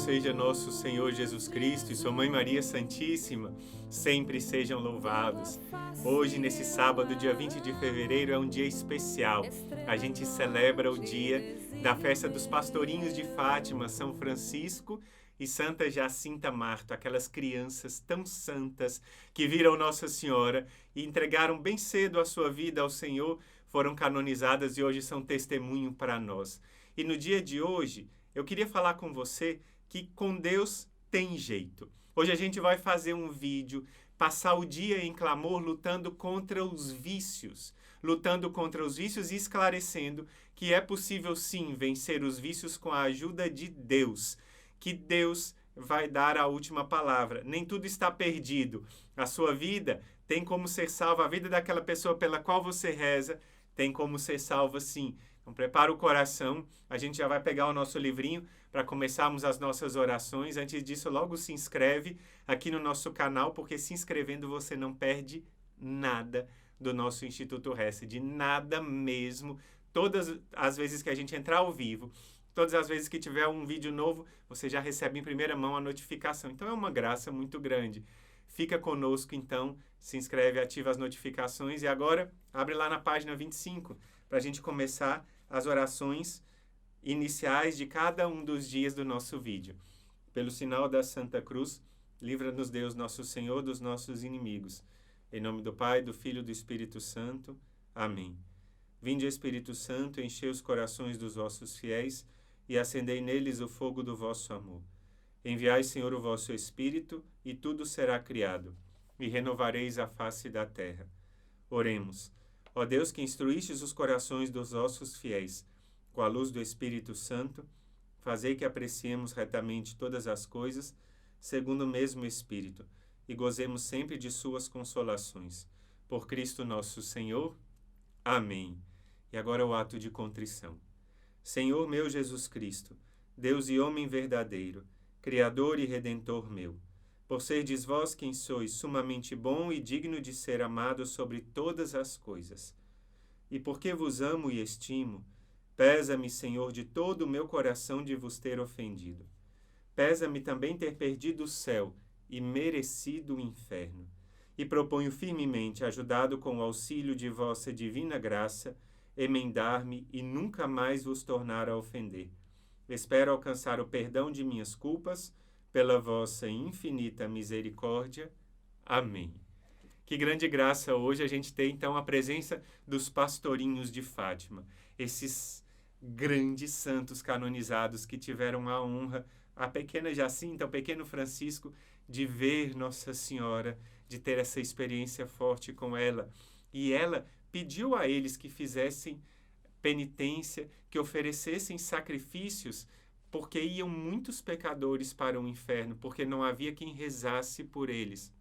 seja nosso Senhor Jesus Cristo e sua Mãe Maria Santíssima, sempre sejam louvados. Hoje, nesse sábado, dia 20 de fevereiro, é um dia especial. A gente celebra o dia da festa dos pastorinhos de Fátima, São Francisco e Santa Jacinta Marto, aquelas crianças tão santas que viram Nossa Senhora e entregaram bem cedo a sua vida ao Senhor, foram canonizadas e hoje são testemunho para nós. E no dia de hoje, eu queria falar com você que com Deus tem jeito. Hoje a gente vai fazer um vídeo, passar o dia em clamor, lutando contra os vícios. Lutando contra os vícios e esclarecendo que é possível sim vencer os vícios com a ajuda de Deus. Que Deus vai dar a última palavra. Nem tudo está perdido. A sua vida tem como ser salva, a vida daquela pessoa pela qual você reza tem como ser salva sim. Então prepara o coração, a gente já vai pegar o nosso livrinho para começarmos as nossas orações. Antes disso, logo se inscreve aqui no nosso canal, porque se inscrevendo você não perde nada do nosso Instituto Reza, de nada mesmo. Todas as vezes que a gente entrar ao vivo, todas as vezes que tiver um vídeo novo, você já recebe em primeira mão a notificação. Então é uma graça muito grande. Fica conosco então, se inscreve, ativa as notificações e agora abre lá na página 25 para a gente começar as orações iniciais de cada um dos dias do nosso vídeo. Pelo sinal da Santa Cruz, livra-nos Deus nosso Senhor dos nossos inimigos. Em nome do Pai, do Filho e do Espírito Santo. Amém. Vinde, Espírito Santo, enchei os corações dos vossos fiéis e acendei neles o fogo do vosso amor. Enviai, Senhor, o vosso Espírito, e tudo será criado, e renovareis a face da terra. Oremos. Ó Deus, que instruístes os corações dos vossos fiéis, com a luz do Espírito Santo, fazei que apreciemos retamente todas as coisas, segundo o mesmo Espírito, e gozemos sempre de suas consolações. Por Cristo nosso Senhor. Amém. E agora o ato de contrição. Senhor meu Jesus Cristo, Deus e homem verdadeiro, Criador e Redentor meu, por serdes vós quem sois sumamente bom e digno de ser amado sobre todas as coisas. E porque vos amo e estimo, pesa-me, Senhor, de todo o meu coração de vos ter ofendido. Pesa-me também ter perdido o céu e merecido o inferno. E proponho firmemente, ajudado com o auxílio de vossa divina graça, emendar-me e nunca mais vos tornar a ofender. Espero alcançar o perdão de minhas culpas, pela vossa infinita misericórdia. Amém. Que grande graça hoje a gente tem, então, a presença dos pastorinhos de Fátima. Esses grandes santos canonizados que tiveram a honra, a pequena Jacinta, o pequeno Francisco, de ver Nossa Senhora, de ter essa experiência forte com ela. E ela pediu a eles que fizessem penitência, que oferecessem sacrifícios, porque iam muitos pecadores para o inferno, porque não havia quem rezasse por eles.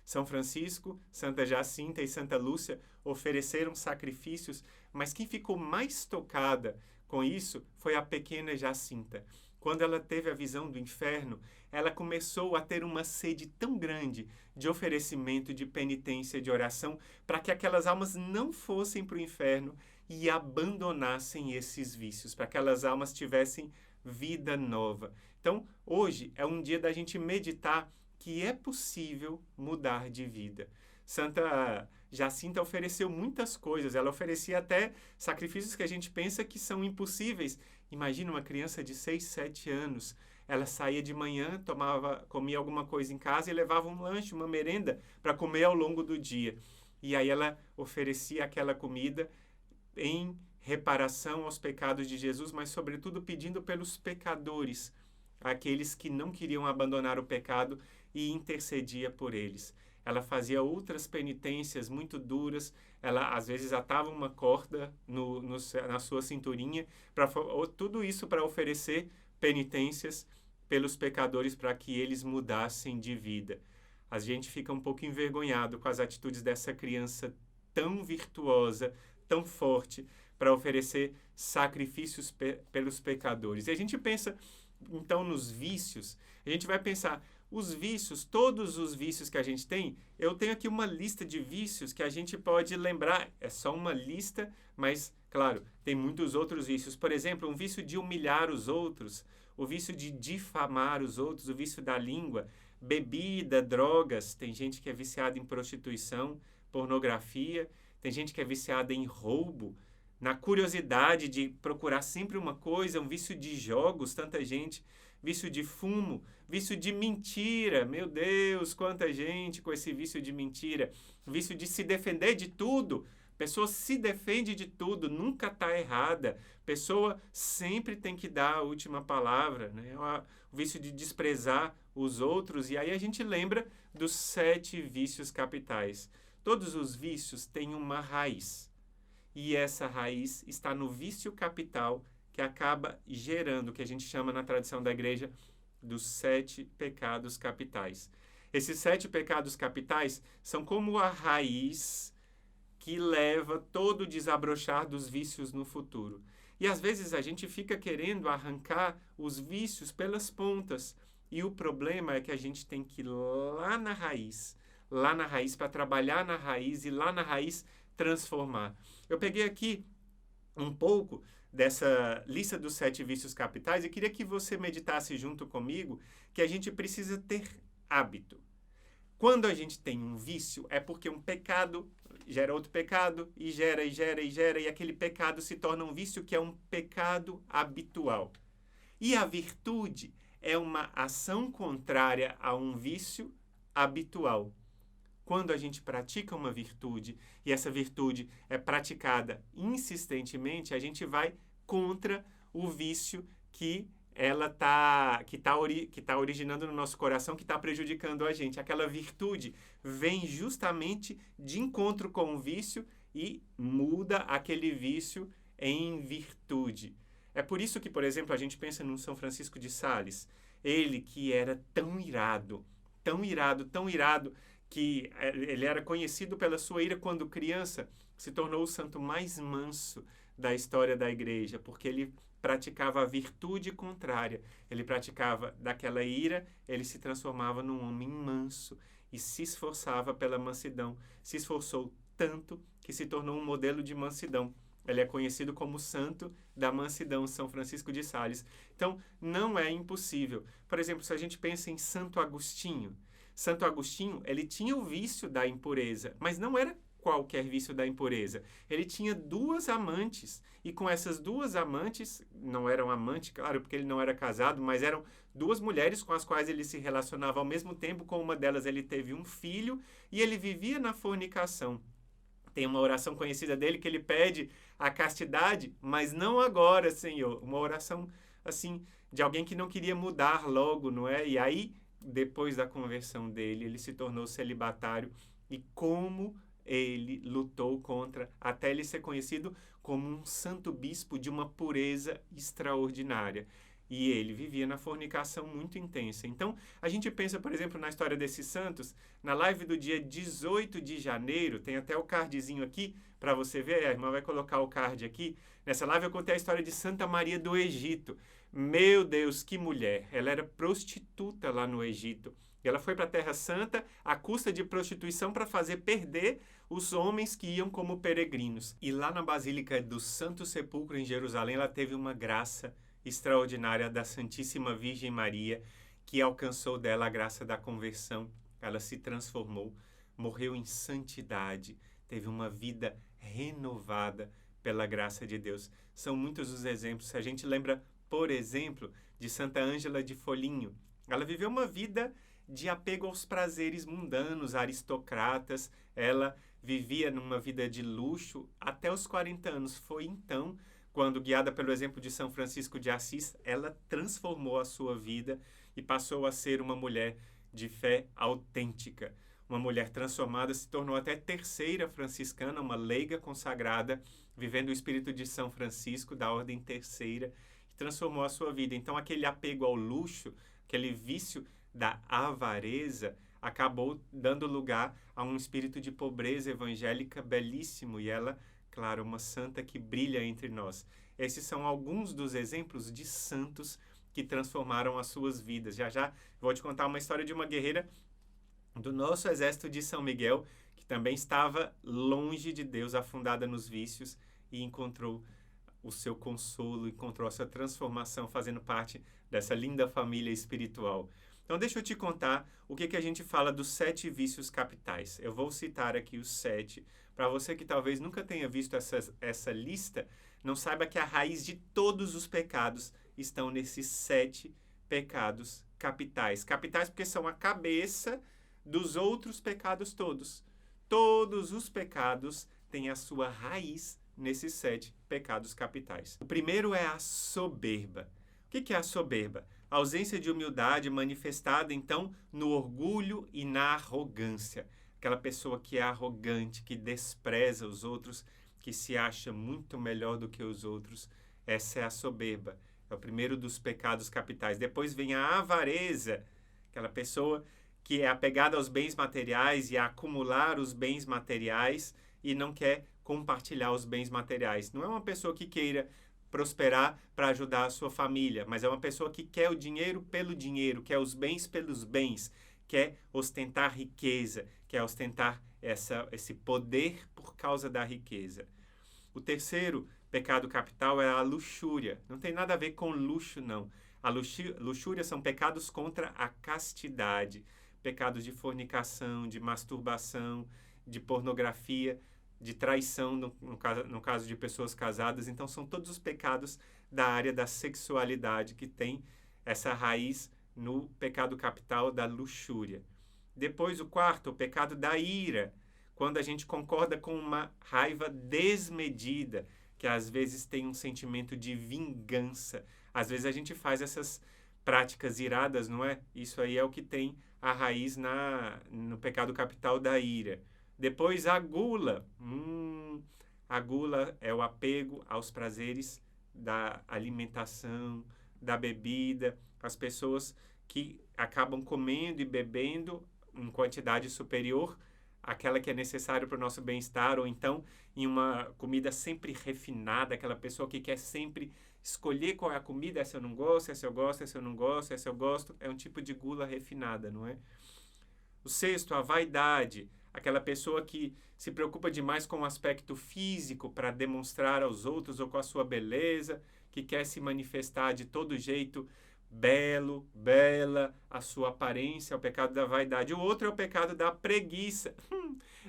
São Francisco, Santa Jacinta e Santa Lúcia ofereceram sacrifícios, mas quem ficou mais tocada com isso foi a pequena Jacinta. Quando ela teve a visão do inferno, ela começou a ter uma sede tão grande de oferecimento, de penitência, de oração, para que aquelas almas não fossem para o inferno e abandonassem esses vícios, para que aquelas almas tivessem vida nova. Então, hoje é um dia da gente meditar que é possível mudar de vida. Santa Jacinta ofereceu muitas coisas, ela oferecia até sacrifícios que a gente pensa que são impossíveis. Imagina uma criança de 6, 7 anos, ela saía de manhã, comia alguma coisa em casa e levava um lanche, uma merenda para comer ao longo do dia. E aí ela oferecia aquela comida em reparação aos pecados de Jesus, mas sobretudo pedindo pelos pecadores, aqueles que não queriam abandonar o pecado, e intercedia por eles. Ela fazia penitências muito duras, ela às vezes atava uma corda na sua cinturinha, tudo isso para oferecer penitências pelos pecadores, para que eles mudassem de vida. A gente fica um pouco envergonhado com as atitudes dessa criança tão virtuosa, tão forte, para oferecer sacrifícios pelos pecadores. E a gente pensa, então, nos vícios, a gente vai pensar, os vícios, todos os vícios que a gente tem, eu tenho aqui uma lista de vícios que a gente pode lembrar, é só uma lista, mas, claro, tem muitos outros vícios. Por exemplo, um vício de humilhar os outros, o vício de difamar os outros, o vício da língua, bebida, drogas. Tem gente que é viciada em prostituição, pornografia, tem gente que é viciada em roubo, na curiosidade de procurar sempre uma coisa, um vício de jogos, tanta gente, vício de fumo, vício de mentira. Meu Deus, quanta gente com esse vício de mentira, vício de se defender de tudo. Pessoa se defende de tudo, nunca está errada. Pessoa sempre tem que dar a última palavra, né? O vício de desprezar os outros. E aí a gente lembra dos 7 vícios capitais. Todos os vícios têm uma raiz. E essa raiz está no vício capital, que acaba gerando o que a gente chama na tradição da igreja dos 7 pecados capitais. Esses 7 pecados capitais são como a raiz que leva todo o desabrochar dos vícios no futuro. E às vezes a gente fica querendo arrancar os vícios pelas pontas. E o problema é que a gente tem que ir lá na raiz para trabalhar na raiz e lá na raiz transformar. Eu peguei aqui um pouco dessa lista dos 7 vícios capitais e queria que você meditasse junto comigo que a gente precisa ter hábito. Quando a gente tem um vício, é porque um pecado gera outro pecado e gera, e aquele pecado se torna um vício que é um pecado habitual. E a virtude é uma ação contrária a um vício habitual. Quando a gente pratica uma virtude e essa virtude é praticada insistentemente, a gente vai contra o vício que está originando no nosso coração, que está prejudicando a gente. Aquela virtude vem justamente de encontro com o vício e muda aquele vício em virtude. É por isso que, por exemplo, a gente pensa no São Francisco de Sales. Ele que era tão irado, que ele era conhecido pela sua ira quando criança, se tornou o santo mais manso da história da igreja, porque ele praticava a virtude contrária. Ele praticava daquela ira, ele se transformava num homem manso e se esforçava pela mansidão. Se esforçou tanto que se tornou um modelo de mansidão. Ele é conhecido como santo da mansidão, São Francisco de Sales. Então, não é impossível. Por exemplo, se a gente pensa em Santo Agostinho, ele tinha o vício da impureza, mas não era qualquer vício da impureza. Ele tinha 2 amantes, e com essas 2 amantes, não eram amantes, claro, porque ele não era casado, mas eram 2 mulheres com as quais ele se relacionava ao mesmo tempo. Com uma delas ele teve um filho, e ele vivia na fornicação. Tem uma oração conhecida dele que ele pede a castidade, mas não agora, Senhor. Uma oração, assim, de alguém que não queria mudar logo, não é? E aí, depois da conversão dele, ele se tornou celibatário, e como ele lutou contra, até ele ser conhecido como um santo bispo de uma pureza extraordinária. E ele vivia na fornicação muito intensa. Então, a gente pensa, por exemplo, na história desses santos. Na live do dia 18 de janeiro, tem até o cardzinho aqui para você ver. A irmã vai colocar o card aqui. Nessa live eu contei a história de Santa Maria do Egito. Meu Deus, que mulher! Ela era prostituta lá no Egito. E ela foi para a Terra Santa à custa de prostituição para fazer perder os homens que iam como peregrinos. E lá na Basílica do Santo Sepulcro, em Jerusalém, ela teve uma graça extraordinária da Santíssima Virgem Maria, que alcançou dela a graça da conversão. Ela se transformou, morreu em santidade, teve uma vida renovada pela graça de Deus. São muitos os exemplos. A gente lembra, por exemplo, de Santa Ângela de Foligno. Ela viveu uma vida de apego aos prazeres mundanos, aristocratas. Ela vivia numa vida de luxo até os 40 anos. Foi então, quando, guiada pelo exemplo de São Francisco de Assis, ela transformou a sua vida e passou a ser uma mulher de fé autêntica. Uma mulher transformada, se tornou até terceira franciscana, uma leiga consagrada, vivendo o espírito de São Francisco, da ordem terceira, e transformou a sua vida. Então, aquele apego ao luxo, aquele vício da avareza, acabou dando lugar a um espírito de pobreza evangélica belíssimo, e ela, claro, uma santa que brilha entre nós. Esses são alguns dos exemplos de santos que transformaram as suas vidas. Já vou te contar uma história de uma guerreira do nosso exército de São Miguel, que também estava longe de Deus, afundada nos vícios, e encontrou o seu consolo, encontrou a sua transformação fazendo parte dessa linda família espiritual. Então, deixa eu te contar o que a gente fala dos 7 vícios capitais. Eu vou citar aqui os 7. Para você que talvez nunca tenha visto essa lista, não saiba que a raiz de todos os pecados estão nesses 7 pecados capitais. Capitais porque são a cabeça dos outros pecados todos. Todos os pecados têm a sua raiz nesses 7 pecados capitais. O primeiro é a soberba. O que é a soberba? A ausência de humildade manifestada, então, no orgulho e na arrogância. Aquela pessoa que é arrogante, que despreza os outros, que se acha muito melhor do que os outros. Essa é a soberba. É o primeiro dos pecados capitais. Depois vem a avareza, aquela pessoa que é apegada aos bens materiais e a acumular os bens materiais e não quer compartilhar os bens materiais. Não é uma pessoa que queira prosperar para ajudar a sua família, mas é uma pessoa que quer o dinheiro pelo dinheiro, quer os bens pelos bens, quer ostentar riqueza, quer ostentar esse poder por causa da riqueza. O terceiro pecado capital é a luxúria. Não tem nada a ver com luxo, não. A luxúria são pecados contra a castidade, pecados de fornicação, de masturbação, de pornografia, de traição, no caso de pessoas casadas. Então, são todos os pecados da área da sexualidade que tem essa raiz no pecado capital da luxúria. Depois, o quarto, o pecado da ira, quando a gente concorda com uma raiva desmedida, que às vezes tem um sentimento de vingança. Às vezes a gente faz essas práticas iradas, não é? Isso aí é o que tem a raiz no pecado capital da ira. Depois, a gula. A gula é o apego aos prazeres da alimentação, da bebida. As pessoas que acabam comendo e bebendo em quantidade superior àquela que é necessária para o nosso bem-estar, ou então em uma comida sempre refinada, aquela pessoa que quer sempre escolher qual é a comida, essa eu não gosto, essa eu gosto, essa eu não gosto, essa eu gosto. É um tipo de gula refinada, não é? O sexto, a vaidade. Aquela pessoa que se preocupa demais com o aspecto físico para demonstrar aos outros ou com a sua beleza, que quer se manifestar de todo jeito belo, bela, a sua aparência, é o pecado da vaidade. O outro é o pecado da preguiça.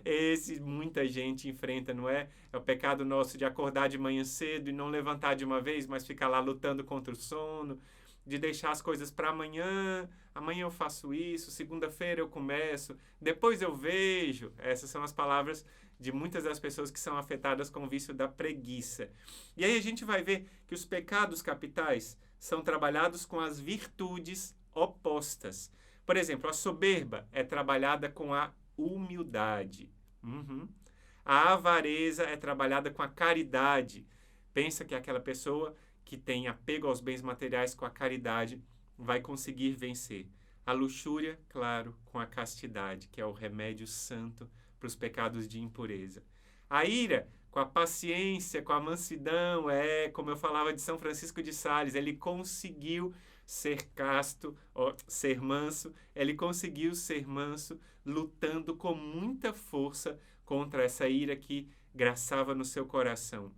Esse muita gente enfrenta, não é? É o pecado nosso de acordar de manhã cedo e não levantar de uma vez, mas ficar lá lutando contra o sono, de deixar as coisas para amanhã. Amanhã eu faço isso, segunda-feira eu começo, depois eu vejo. Essas são as palavras de muitas das pessoas que são afetadas com o vício da preguiça. E aí a gente vai ver que os pecados capitais são trabalhados com as virtudes opostas. Por exemplo, a soberba é trabalhada com a humildade. A avareza é trabalhada com a caridade. Pensa que aquela pessoa que tem apego aos bens materiais com a caridade vai conseguir vencer. A luxúria, claro, com a castidade, que é o remédio santo para os pecados de impureza. A ira, com a paciência, com a mansidão, como eu falava de São Francisco de Sales, ele conseguiu ser casto, ser manso, ele conseguiu ser manso, lutando com muita força contra essa ira que graçava no seu coração.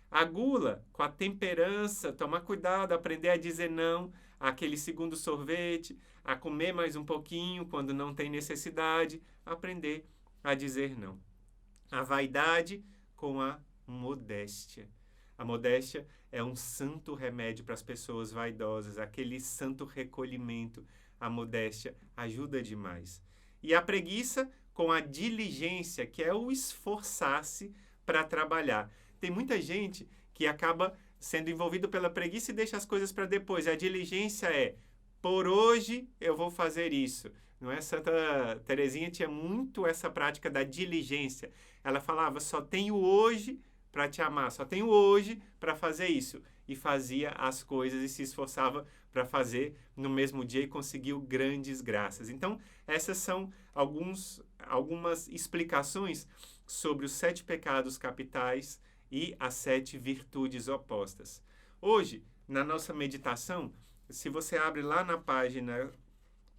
A gula, com a temperança, tomar cuidado, aprender a dizer não àquele segundo sorvete, a comer mais um pouquinho quando não tem necessidade, aprender a dizer não. A vaidade com a modéstia. A modéstia é um santo remédio para as pessoas vaidosas, aquele santo recolhimento. A modéstia ajuda demais. E a preguiça com a diligência, que é o esforçar-se para trabalhar. Tem muita gente que acaba sendo envolvido pela preguiça e deixa as coisas para depois. A diligência é, por hoje eu vou fazer isso. Não é? Santa Teresinha tinha muito essa prática da diligência. Ela falava, só tenho hoje para te amar, só tenho hoje para fazer isso. E fazia as coisas e se esforçava para fazer no mesmo dia e conseguiu grandes graças. Então, essas são algumas explicações sobre os 7 pecados capitais e as 7 virtudes opostas. Hoje, na nossa meditação, se você abre lá na página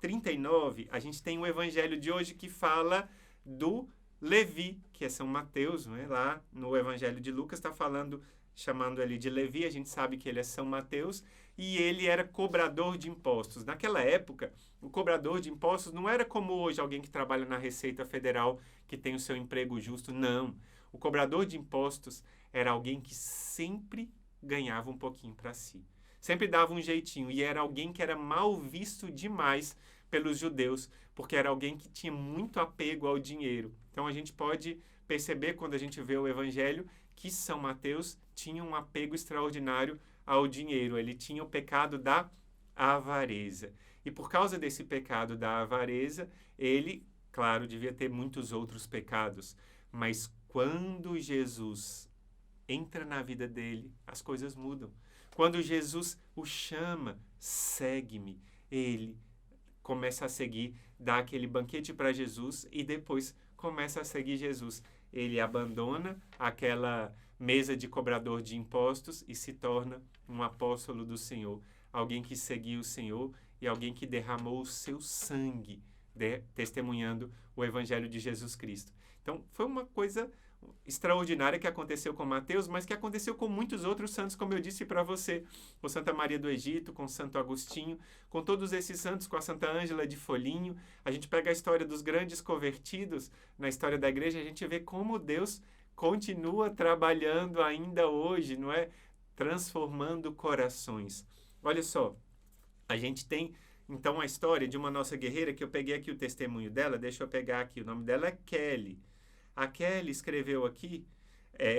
39, a gente tem o evangelho de hoje que fala do Levi, que é São Mateus, não é? Lá no evangelho de Lucas está falando chamando ele de Levi, a gente sabe que ele é São Mateus, e ele era cobrador de impostos. Naquela época, o cobrador de impostos não era como hoje, alguém que trabalha na Receita Federal, que tem o seu emprego justo, não. O cobrador de impostos era alguém que sempre ganhava um pouquinho para si. Sempre dava um jeitinho, e era alguém que era mal visto demais pelos judeus, porque era alguém que tinha muito apego ao dinheiro. Então a gente pode perceber, quando a gente vê o Evangelho, que São Mateus tinha um apego extraordinário ao dinheiro. Ele tinha o pecado da avareza. E por causa desse pecado da avareza, ele, claro, devia ter muitos outros pecados. Mas quando Jesus entra na vida dele, as coisas mudam. Quando Jesus o chama, segue-me, ele começa a seguir, dá aquele banquete para Jesus e depois começa a seguir Jesus. Ele abandona aquela mesa de cobrador de impostos e se torna um apóstolo do Senhor, alguém que seguiu o Senhor e alguém que derramou o seu sangue, testemunhando o Evangelho de Jesus Cristo. Então, foi uma coisa extraordinária que aconteceu com Mateus, mas que aconteceu com muitos outros santos, como eu disse para você, com Santa Maria do Egito, com Santo Agostinho, com todos esses santos, com a Santa Ângela de Foligno. A gente pega a história dos grandes convertidos na história da igreja, a gente vê como Deus continua trabalhando ainda hoje, não é? Transformando corações. Olha só, a gente tem então a história de uma nossa guerreira, que eu peguei aqui o testemunho dela, deixa eu pegar aqui, o nome dela é Kelly. A Kelly escreveu aqui,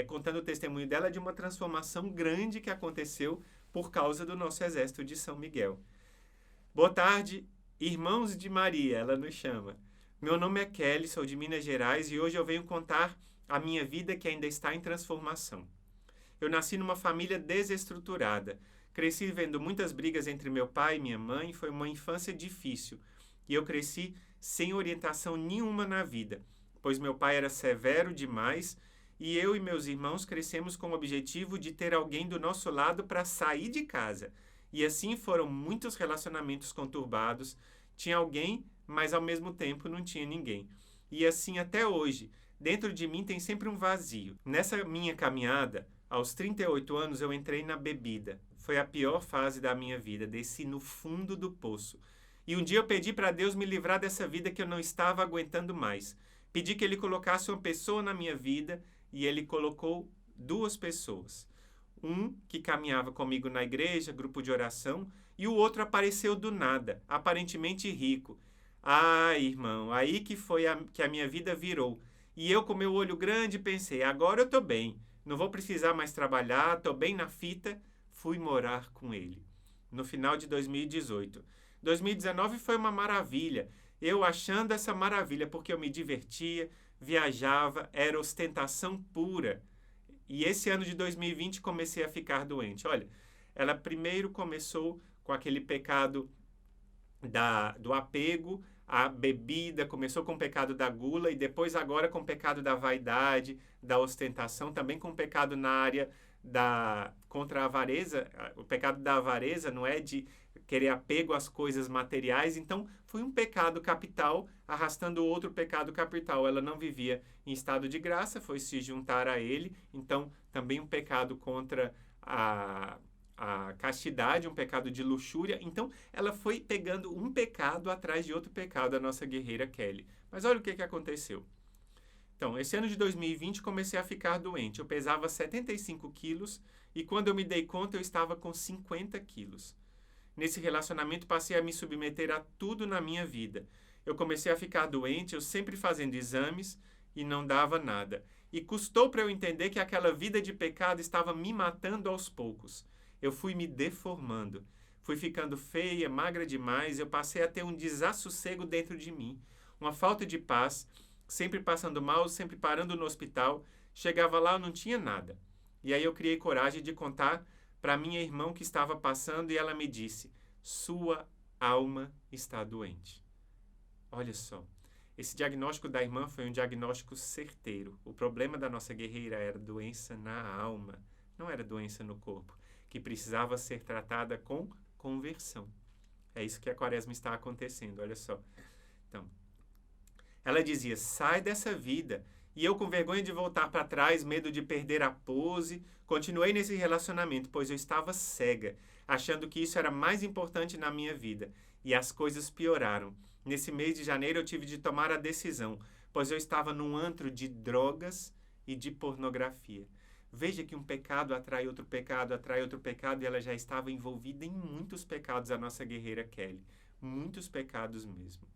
contando o testemunho dela de uma transformação grande que aconteceu por causa do nosso exército de São Miguel. Boa tarde, irmãos de Maria, ela nos chama. Meu nome é Kelly, sou de Minas Gerais e hoje eu venho contar a minha vida que ainda está em transformação. Eu nasci numa família desestruturada. Cresci vendo muitas brigas entre meu pai e minha mãe, foi uma infância difícil. E eu cresci sem orientação nenhuma na vida, pois meu pai era severo demais e eu e meus irmãos crescemos com o objetivo de ter alguém do nosso lado para sair de casa. E assim foram muitos relacionamentos conturbados. Tinha alguém, mas ao mesmo tempo não tinha ninguém. E assim até hoje, dentro de mim tem sempre um vazio. Nessa minha caminhada, aos 38 anos eu entrei na bebida. Foi a pior fase da minha vida, desci no fundo do poço. E um dia eu pedi para Deus me livrar dessa vida que eu não estava aguentando mais. Pedi que Ele colocasse uma pessoa na minha vida e Ele colocou 2 pessoas. Um que caminhava comigo na igreja, grupo de oração, e o outro apareceu do nada, aparentemente rico. Ah, irmão, aí que foi que a minha vida virou. E eu com meu olho grande pensei, agora eu estou bem, não vou precisar mais trabalhar, estou bem na fita. Fui morar com ele. No final de 2018. 2019 foi uma maravilha. Eu achando essa maravilha, porque eu me divertia, viajava, era ostentação pura. E esse ano de 2020 comecei a ficar doente. Olha, ela primeiro começou com aquele pecado do apego à bebida, começou com o pecado da gula e depois agora com o pecado da vaidade, da ostentação, também com o pecado na área contra a avareza. O pecado da avareza não é de querer apego às coisas materiais, então foi um pecado capital arrastando outro pecado capital. Ela não vivia em estado de graça, foi se juntar a ele, então também um pecado contra a castidade, um pecado de luxúria. Então ela foi pegando um pecado atrás de outro pecado, a nossa guerreira Kelly. Mas olha o que aconteceu. Então, esse ano de 2020 comecei a ficar doente. Eu pesava 75 quilos e quando eu me dei conta eu estava com 50 quilos. Nesse relacionamento passei a me submeter a tudo na minha vida. Eu comecei a ficar doente, eu sempre fazendo exames e não dava nada. E custou para eu entender que aquela vida de pecado estava me matando aos poucos. Eu fui me deformando. Fui ficando feia, magra demais, eu passei a ter um desassossego dentro de mim, uma falta de paz, sempre passando mal, sempre parando no hospital. Chegava lá, eu não tinha nada. E aí eu criei coragem de contar para minha irmã que estava passando e ela me disse, sua alma está doente. Olha só, esse diagnóstico da irmã foi um diagnóstico certeiro. O problema da nossa guerreira era doença na alma, não era doença no corpo, que precisava ser tratada com conversão. É isso que a quaresma está acontecendo, olha só. Então, ela dizia, sai dessa vida E eu com vergonha de voltar para trás, medo de perder a pose, continuei nesse relacionamento, pois eu estava cega, achando que isso era mais importante na minha vida. E as coisas pioraram. Nesse mês de janeiro eu tive de tomar a decisão, pois eu estava num antro de drogas e de pornografia. Veja que um pecado atrai outro pecado, e ela já estava envolvida em muitos pecados, a nossa guerreira Kelly. Muitos pecados mesmo.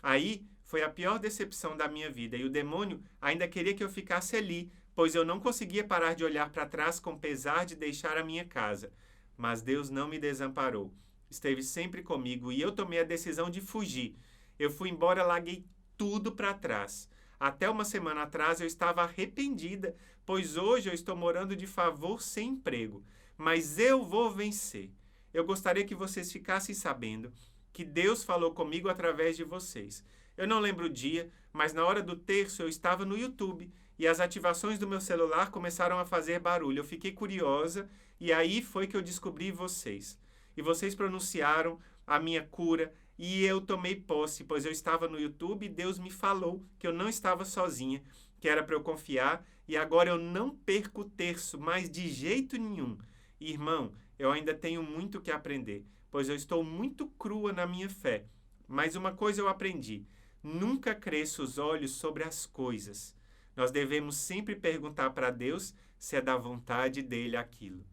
Aí foi a pior decepção da minha vida, e o demônio ainda queria que eu ficasse ali, pois eu não conseguia parar de olhar para trás com pesar de deixar a minha casa. Mas Deus não me desamparou. Esteve sempre comigo e eu tomei a decisão de fugir. Eu fui embora, larguei tudo para trás. Até uma semana atrás eu estava arrependida, pois hoje eu estou morando de favor sem emprego. Mas eu vou vencer. Eu gostaria que vocês ficassem sabendo que Deus falou comigo através de vocês. Eu não lembro o dia, mas na hora do terço eu estava no YouTube e as ativações do meu celular começaram a fazer barulho. Eu fiquei curiosa e aí foi que eu descobri vocês. E vocês pronunciaram a minha cura e eu tomei posse, pois eu estava no YouTube e Deus me falou que eu não estava sozinha, que era para eu confiar, e agora eu não perco o terço, mas de jeito nenhum. Irmão, eu ainda tenho muito que aprender, pois eu estou muito crua na minha fé. Mas uma coisa eu aprendi: nunca cresça os olhos sobre as coisas. Nós devemos sempre perguntar para Deus se é da vontade dele aquilo.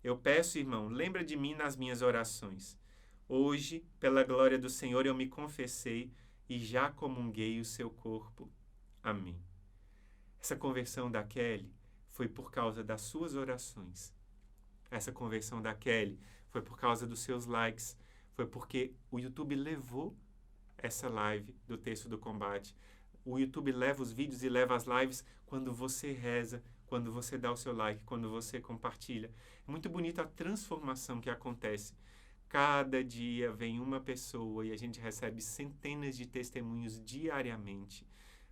Eu peço, irmão, lembra de mim nas minhas orações. Hoje, pela glória do Senhor, eu me confessei e já comunguei o seu corpo. Amém. Essa conversão da Kelly foi por causa das suas orações. Essa conversão da Kelly foi por causa dos seus likes. Foi porque o YouTube levou essa live do Texto do Combate. O YouTube leva os vídeos e leva as lives quando você reza, quando você dá o seu like, quando você compartilha. É muito bonita a transformação que acontece. Cada dia vem uma pessoa e a gente recebe centenas de testemunhos diariamente,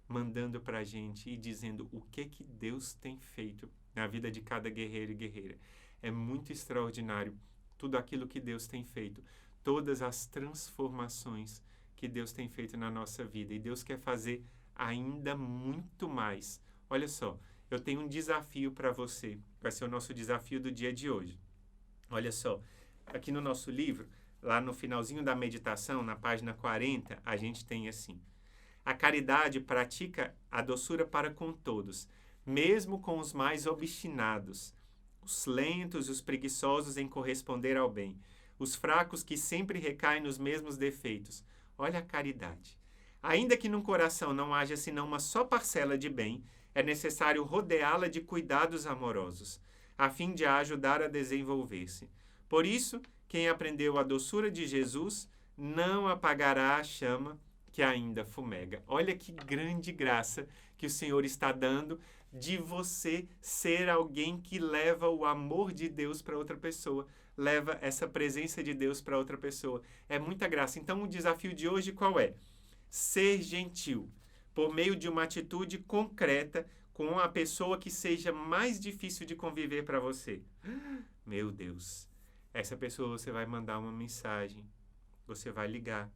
mandando para a gente e dizendo o que Deus tem feito na vida de cada guerreiro e guerreira. É muito extraordinário tudo aquilo que Deus tem feito, todas as transformações que Deus tem feito na nossa vida. E Deus quer fazer ainda muito mais. Olha só, eu tenho um desafio para você. Vai ser o nosso desafio do dia de hoje. Olha só, aqui no nosso livro, lá no finalzinho da meditação, na página 40, a gente tem assim: a caridade pratica a doçura para com todos, mesmo com os mais obstinados, os lentos e os preguiçosos em corresponder ao bem, os fracos que sempre recaem nos mesmos defeitos. Olha a caridade. Ainda que no coração não haja senão uma só parcela de bem, é necessário rodeá-la de cuidados amorosos, a fim de a ajudar a desenvolver-se. Por isso, quem aprendeu a doçura de Jesus não apagará a chama que ainda fumega. Olha que grande graça que o Senhor está dando de você ser alguém que leva o amor de Deus para outra pessoa, leva essa presença de Deus para outra pessoa. É muita graça. Então, o desafio de hoje qual é? Ser gentil, por meio de uma atitude concreta com a pessoa que seja mais difícil de conviver para você. Meu Deus, essa pessoa você vai mandar uma mensagem, você vai ligar,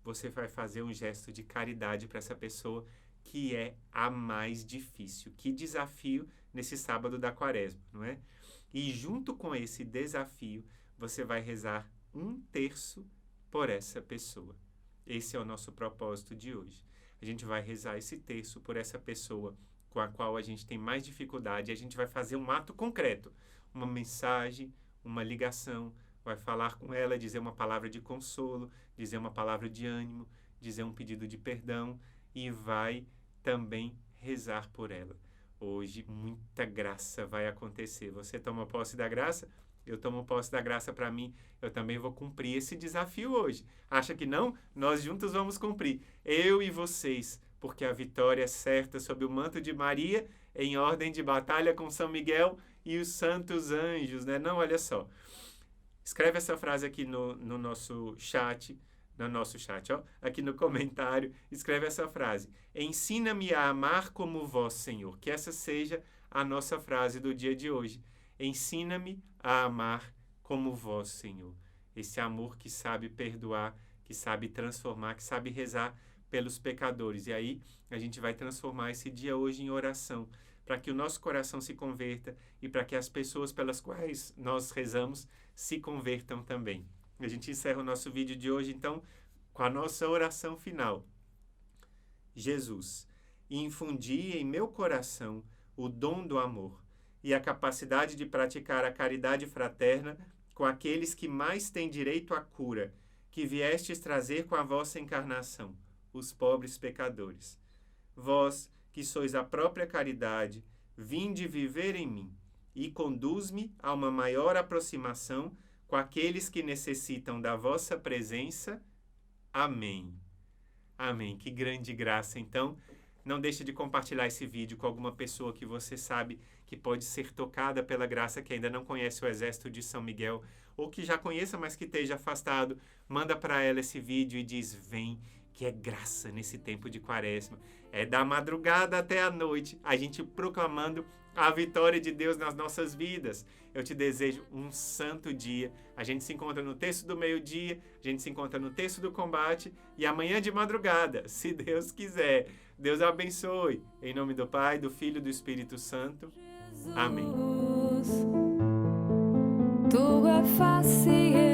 você vai fazer um gesto de caridade para essa pessoa que é a mais difícil. Que desafio nesse sábado da Quaresma, não é? E junto com esse desafio, você vai rezar 1/3 por essa pessoa. Esse é o nosso propósito de hoje. A gente vai rezar esse terço por essa pessoa com a qual a gente tem mais dificuldade. E a gente vai fazer um ato concreto, uma mensagem, uma ligação, vai falar com ela, dizer uma palavra de consolo, dizer uma palavra de ânimo, dizer um pedido de perdão e vai também rezar por ela. Hoje, muita graça vai acontecer. Você toma posse da graça? Eu tomo posse da graça para mim. Eu também vou cumprir esse desafio hoje. Acha que não? Nós juntos vamos cumprir. Eu e vocês, porque a vitória é certa sob o manto de Maria, em ordem de batalha com São Miguel e os santos anjos, né? Não, olha só. Escreve essa frase aqui no nosso chat, ó, aqui no comentário, escreve essa frase: ensina-me a amar como vós, Senhor. Que essa seja a nossa frase do dia de hoje. Ensina-me a amar como vós, Senhor. Esse amor que sabe perdoar, que sabe transformar, que sabe rezar pelos pecadores. E aí a gente vai transformar esse dia hoje em oração, para que o nosso coração se converta e para que as pessoas pelas quais nós rezamos se convertam também. A gente encerra o nosso vídeo de hoje, então, com a nossa oração final. Jesus, infundi em meu coração o dom do amor e a capacidade de praticar a caridade fraterna com aqueles que mais têm direito à cura, que viestes trazer com a vossa encarnação, os pobres pecadores. Vós, que sois a própria caridade, vinde viver em mim e conduz-me a uma maior aproximação com aqueles que necessitam da vossa presença. Amém. Amém. Que grande graça. Então, não deixe de compartilhar esse vídeo com alguma pessoa que você sabe que pode ser tocada pela graça, que ainda não conhece o Exército de São Miguel, ou que já conheça, mas que esteja afastado. Manda para ela esse vídeo e diz: vem, que é graça nesse tempo de Quaresma. É da madrugada até a noite, a gente proclamando a vitória de Deus nas nossas vidas. Eu te desejo um santo dia. A gente se encontra no terço do meio-dia, a gente se encontra no terço do combate e amanhã de madrugada, se Deus quiser. Deus abençoe. Em nome do Pai, do Filho e do Espírito Santo. Amém. Tua face